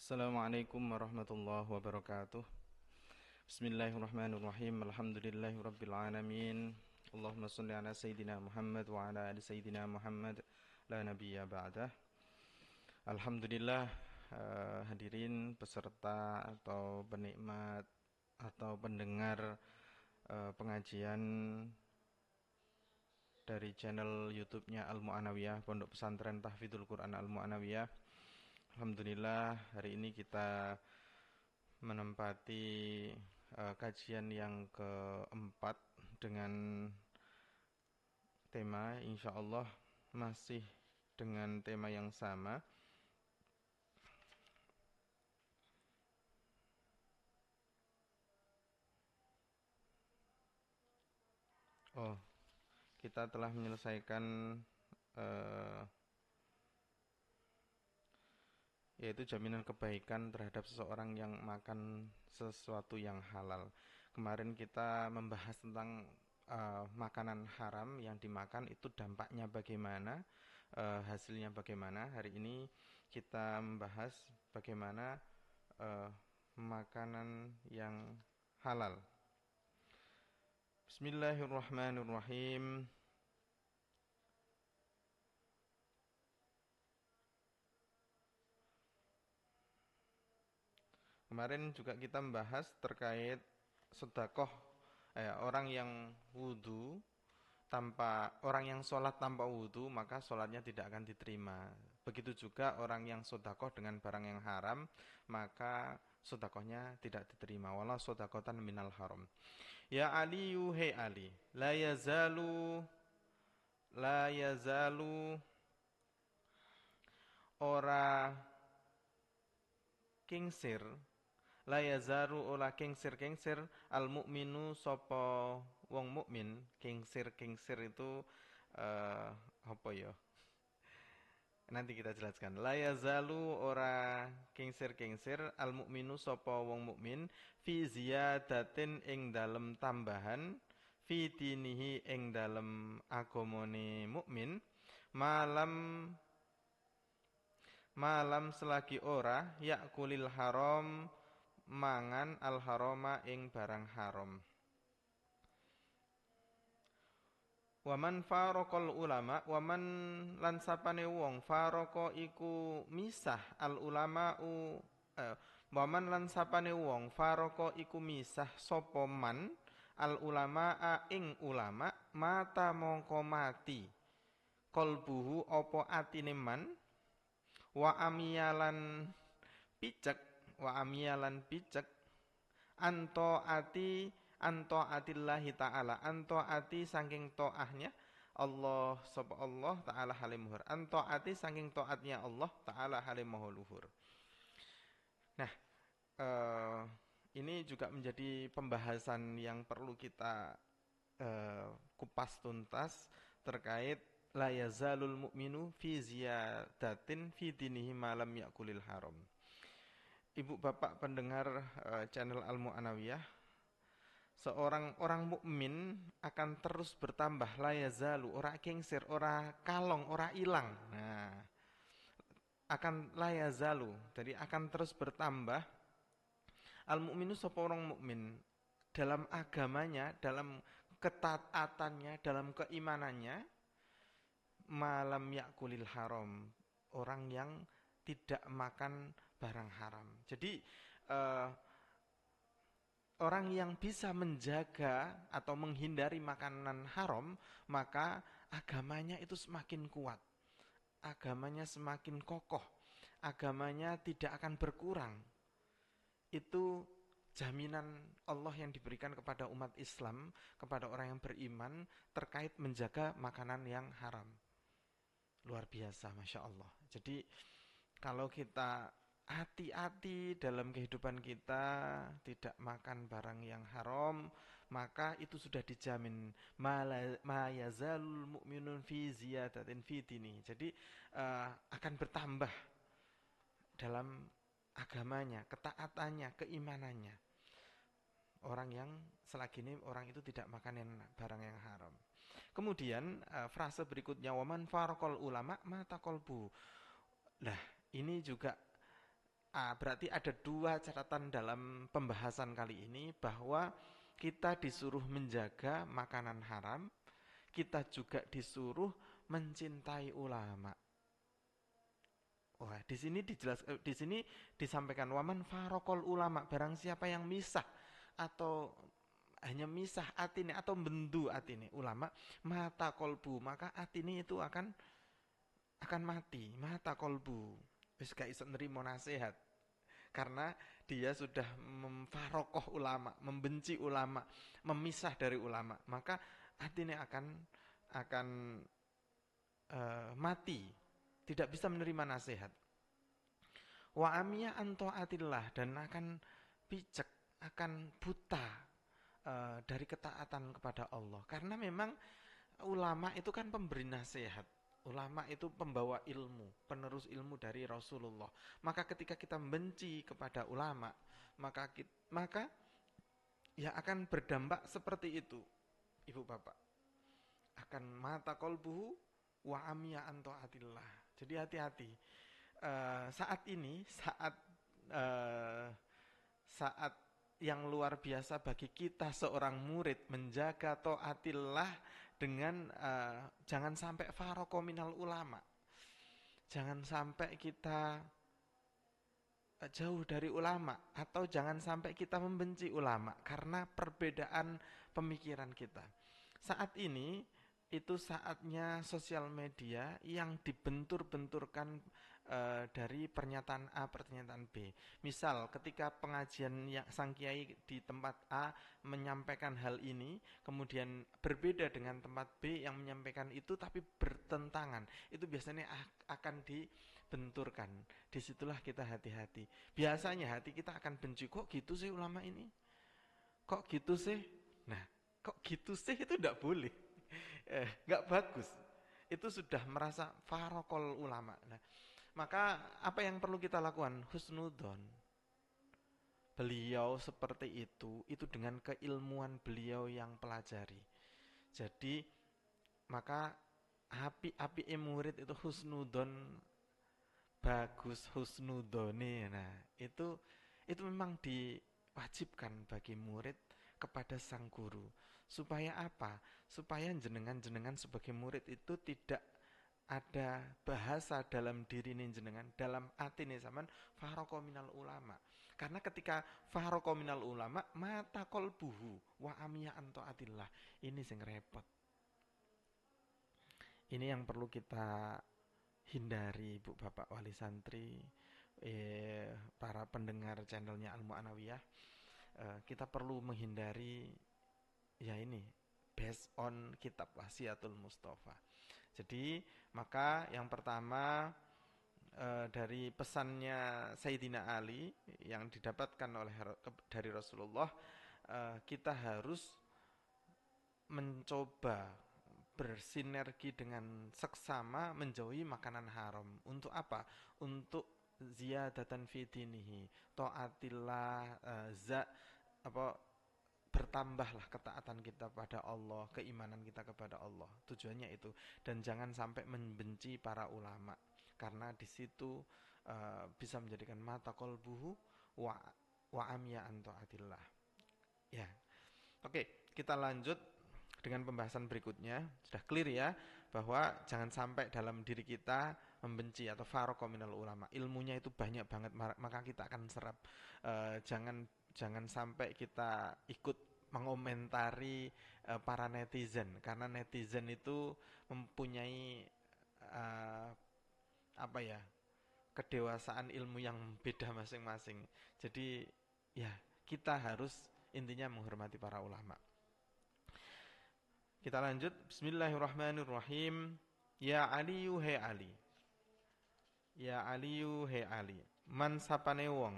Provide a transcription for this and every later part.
Assalamualaikum warahmatullahi wabarakatuh. Bismillahirrahmanirrahim. Alhamdulillahirabbil alamin. Allahumma shalli ala sayidina Muhammad wa ala ali sayidina Muhammad la nabiyya ba'dah. Alhamdulillah, hadirin peserta atau penikmat atau pendengar pengajian dari channel YouTube-nya Al-Mu'anawiyah, Pondok Pesantren Tahfidzul Quran Al-Mu'anawiyah. Alhamdulillah, hari ini kita menempati kajian yang keempat dengan tema, insyaallah masih dengan tema yang sama. Oh, kita telah menyelesaikan yaitu jaminan kebaikan terhadap seseorang yang makan sesuatu yang halal. Kemarin kita membahas tentang makanan haram yang dimakan itu dampaknya bagaimana, hasilnya bagaimana. Hari ini kita membahas bagaimana makanan yang halal. Bismillahirrahmanirrahim. Kemarin juga kita membahas terkait sedekah, orang yang wudu orang yang sholat tanpa wudu maka sholatnya tidak akan diterima. Begitu juga orang yang sedekah dengan barang yang haram maka sedekahnya tidak diterima. Wala sedekatan minal haram. Ya Ali, hey Ali, la yazalu ora kingsir, la yazaru ola kingsir al mukminu sopo wong mukmin. Kingsir itu apa ya, nanti kita jelaskan. La yazalu ora kingsir al mukminu sopo wong mukmin fi ziyadatin ing dalem tambahan, fi dinihi ing dalem agamane mukmin, malam selagi ora yakulil haram mangan al harama ing barang haram. Waman faraqal ulama, waman lan sapane wong faraka iku misah al ulamau, waman lan sapane wong faraka iku misah sapa man al ulamaa ing ulama, mata mongko mati qalbuhu apa atine man, wa amiyalan picek, anto atillahi ta'ala, anto ati saking to'ahnya Allah, sapa Allah ta'ala halim luhur, anto ati saking to'atnya Allah ta'ala halim maha luhur. Nah, ini juga menjadi pembahasan yang perlu kita kupas tuntas terkait la yazalul mu'minu fi ziyadatin fi dinihi malam yakulil haram. Ibu bapak pendengar channel Al-Mu'anawiyah, seorang orang mukmin akan terus bertambah, la yazalu, ora kengsir, ora kalong, ora ilang. Nah, akan la yazalu, jadi akan terus bertambah al mukminu sapa orang mukmin dalam agamanya, dalam ketaatannya, dalam keimanannya, malam yakulil haram, orang yang tidak makan barang haram. Jadi orang yang bisa menjaga atau menghindari makanan haram, maka agamanya itu semakin kuat, agamanya semakin kokoh, agamanya tidak akan berkurang. Itu jaminan Allah yang diberikan kepada umat Islam, kepada orang yang beriman terkait menjaga makanan yang haram. Luar biasa, Masya Allah. Jadi kalau kita hati-hati dalam kehidupan kita, tidak makan barang yang haram, maka itu sudah dijamin ma yazalul mu'minun fi ziyadatin fi dini. Jadi akan bertambah dalam agamanya, ketaatannya, keimanannya. Orang yang selagi ini orang itu tidak makan barang yang haram. Kemudian frase berikutnya, waman farqal ulama mata qalbu. Nah, ini juga Berarti ada dua catatan dalam pembahasan kali ini, bahwa kita disuruh menjaga makanan haram, kita juga disuruh mencintai ulama. Wah, di sini disampaikan waman farokol ulama, barang siapa yang misah atau hanya misah atine atau bendu atine ulama, mata kolbu, maka atine itu akan mati, mata kolbu. Wis gak iso nerimo nasihat karena dia sudah memfarokoh ulama, membenci ulama, memisah dari ulama, maka atine akan mati, tidak bisa menerima nasihat. Wa amiya anto atillah, dan akan picek, akan buta dari ketaatan kepada Allah. Karena memang ulama itu kan pemberi nasihat. Ulama itu pembawa ilmu, penerus ilmu dari Rasulullah. Maka ketika kita membenci kepada ulama, maka ya akan berdampak seperti itu, Ibu Bapak. Akan mata kolbuhu wa amiya anto atillah. Jadi hati-hati. Saat ini saat yang luar biasa bagi kita seorang murid menjaga taatillah dengan jangan sampai faroko minal ulama. Jangan sampai kita jauh dari ulama, atau jangan sampai kita membenci ulama karena perbedaan pemikiran kita. Saat ini itu saatnya sosial media yang dibentur-benturkan dari pernyataan A, pernyataan B. Misal ketika pengajian yang sang kiai di tempat A menyampaikan hal ini, kemudian berbeda dengan tempat B yang menyampaikan itu tapi bertentangan, itu biasanya akan dibenturkan. Disitulah kita hati-hati. Biasanya hati kita akan benci, kok gitu sih ulama ini? Kok gitu sih? Nah, kok gitu sih itu tidak boleh. Nggak bagus. Itu sudah merasa farokol ulama. Nah, maka apa yang perlu kita lakukan? Husnudon. Beliau seperti itu dengan keilmuan beliau yang pelajari. Jadi maka api murid itu husnudon, bagus husnudone. Nah, itu memang diwajibkan bagi murid kepada sang guru. Supaya apa? Supaya jenengan sebagai murid itu tidak ada bahasa dalam diri jenengan, dalam hati zaman faroko minal ulama. Karena ketika faroko minal ulama, mata kolbuhu wa amiya anto atillah. Ini sing repot. Ini yang perlu kita hindari, Bu Bapak Wali Santri, para pendengar channelnya Al Mu'anawiyah. Kita perlu menghindari ya ini, based on kitab Wasiatul Mustafa. Jadi maka yang pertama dari pesannya Sayyidina Ali yang didapatkan dari Rasulullah, kita harus mencoba bersinergi dengan seksama menjauhi makanan haram. Untuk apa? Untuk ziyadatan fi dinihi, taatillah, bertambahlah ketaatan kita pada Allah, keimanan kita kepada Allah. Tujuannya itu. Dan jangan sampai membenci para ulama, karena di situ bisa menjadikan mata kolbuhu wa amya anto adillah. Ya. Oke, kita lanjut dengan pembahasan berikutnya. Sudah clear ya, bahwa jangan sampai dalam diri kita membenci atau faroko minal ulama. Ilmunya itu banyak banget, maka kita akan serap. Jangan sampai kita ikut mengomentari para netizen, karena netizen itu mempunyai kedewasaan ilmu yang beda masing-masing. Jadi ya, kita harus intinya menghormati para ulama. Kita lanjut. Bismillahirrahmanirrahim. Ya Aliyu he Ali. Ya Aliyu he Ali. Man sapane wong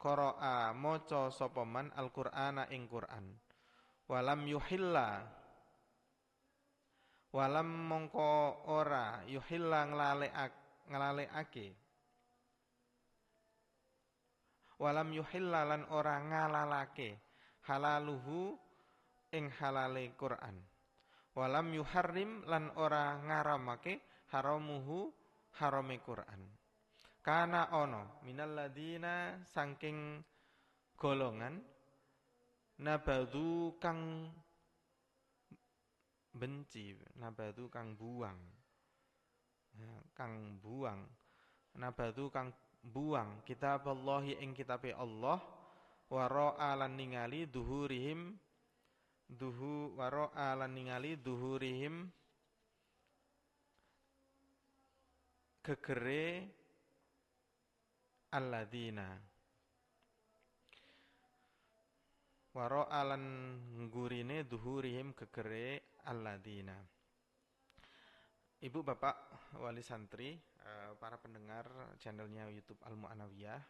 qara'a maca sapa man Al-Qur'ana ing Qur'an. Walam yuhilla, walam mongko ora yuhilla nglalekake. Walam yuhilla lan ora ngalalake halaluhu ing halale Qur'an. Walam yuharrim lan ora ngaramake haramuhu harame Qur'an. Kana ono minal ladina saking golongan nabadu kang benci, nabadu kang buang, ya, kang buang, nabadu kang buang kitab Allahi ing kitabe Allah wara'a lan ningali duhurihim wara'a lan ningali duhurihim gegere alladzina wara'a lan nggurine duhurihim gegere alladzina. Ibu bapak wali santri, para pendengar channelnya YouTube Al Mu'anawiyah,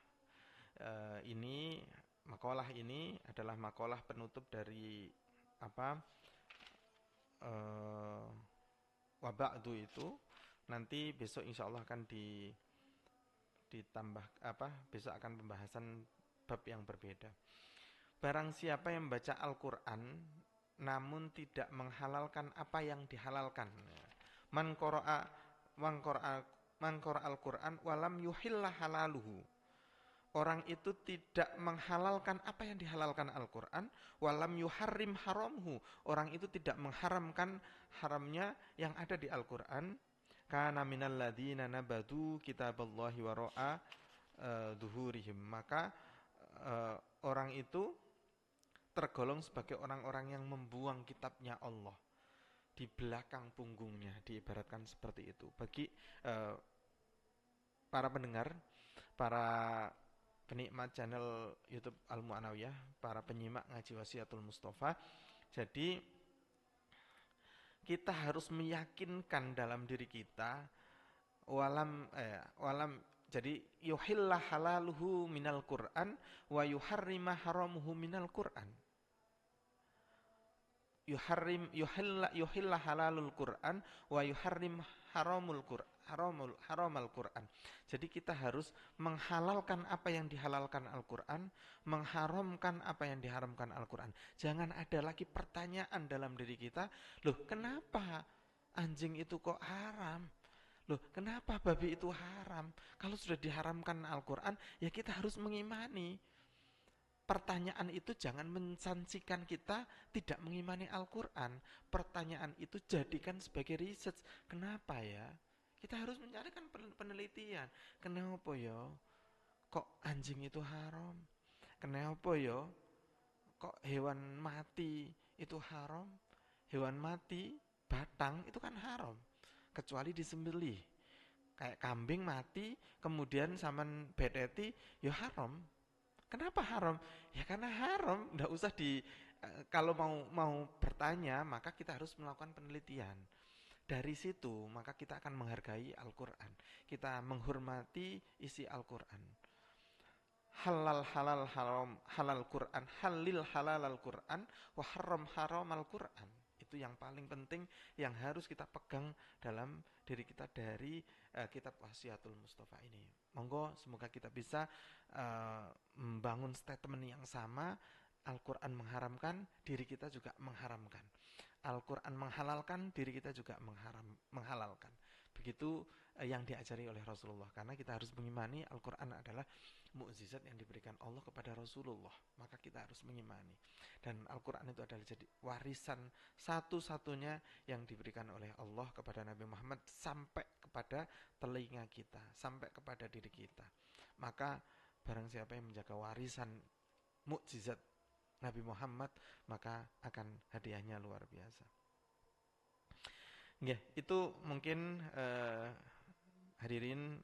ini makalah ini adalah makalah penutup dari apa waba'du itu. Nanti besok insya Allah akan ditambah besok akan pembahasan bab yang berbeda. Barang siapa yang membaca Al-Quran namun tidak menghalalkan apa yang dihalalkan, man qara'a Al-Quran walam yuhilla halaluhu, orang itu tidak menghalalkan apa yang dihalalkan Al-Quran, walam yuharrim haramhu, orang itu tidak mengharamkan haramnya yang ada di Al-Quran, kana minal ladina nabadu kitaballahi wara'a duhurihim, maka orang itu tergolong sebagai orang-orang yang membuang kitabnya Allah di belakang punggungnya, diibaratkan seperti itu. Bagi para pendengar, para penikmat channel YouTube Al Mu'anawiyah, para penyimak ngaji Wasiatul Mustafa, jadi kita harus meyakinkan dalam diri kita walam jadi yuhillah halaluhu minal Qur'an wa yuharrima haramuhu minal Qur'an. Yuhillah halalul Qur'an wa yuharrim haramal Qur'an. Jadi kita harus menghalalkan apa yang dihalalkan Al-Qur'an, mengharamkan apa yang diharamkan Al-Qur'an. Jangan ada lagi pertanyaan dalam diri kita, loh kenapa anjing itu kok haram? Loh kenapa babi itu haram? Kalau sudah diharamkan Al-Qur'an, ya kita harus mengimani. Pertanyaan itu jangan mensanksikan kita tidak mengimani Al-Quran. Pertanyaan itu jadikan sebagai research. Kenapa ya? Kita harus mencarikan penelitian. Kenapa ya? Kok anjing itu haram? Kenapa ya? Kok hewan mati itu haram? Hewan mati, batang itu kan haram. Kecuali disembelih. Kayak kambing mati, kemudian saman beteti, ya haram. Kenapa haram? Ya karena haram. Nggak usah kalau mau bertanya, maka kita harus melakukan penelitian. Dari situ, maka kita akan menghargai Al-Quran. Kita menghormati isi Al-Quran. Halal halal Quran, halil halal Al-Quran, wa haram Al-Quran. Itu yang paling penting yang harus kita pegang dalam diri kita dari kitab Wasiatul Mustafa ini. Monggo semoga kita bisa membangun statement yang sama. Al-Quran mengharamkan, diri kita juga mengharamkan. Al-Quran menghalalkan, diri kita juga menghalalkan. Begitu yang diajari oleh Rasulullah. Karena kita harus mengimani Al-Quran adalah mukjizat yang diberikan Allah kepada Rasulullah. Maka kita harus mengimani. Dan Al-Quran itu adalah jadi warisan satu-satunya yang diberikan oleh Allah kepada Nabi Muhammad sampai kepada telinga kita, sampai kepada diri kita. Maka barang siapa yang menjaga warisan mukjizat Nabi Muhammad, maka akan hadiahnya luar biasa. Ya, itu mungkin hadirin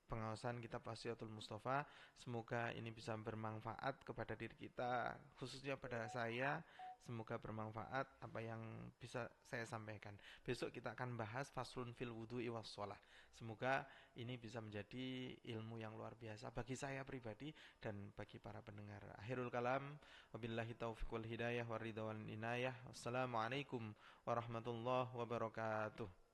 pengawasan kitab Wasiatul Mustafa. Semoga ini bisa bermanfaat kepada diri kita, khususnya pada saya. Semoga bermanfaat apa yang bisa saya sampaikan. Besok kita akan bahas faslun fil wudu'i was shalah. Semoga ini bisa menjadi ilmu yang luar biasa bagi saya pribadi dan bagi para pendengar. Akhirul kalam, wabillahi taufiq wal hidayah waridha wal inayah. Wassalamualaikum warahmatullahi wabarakatuh.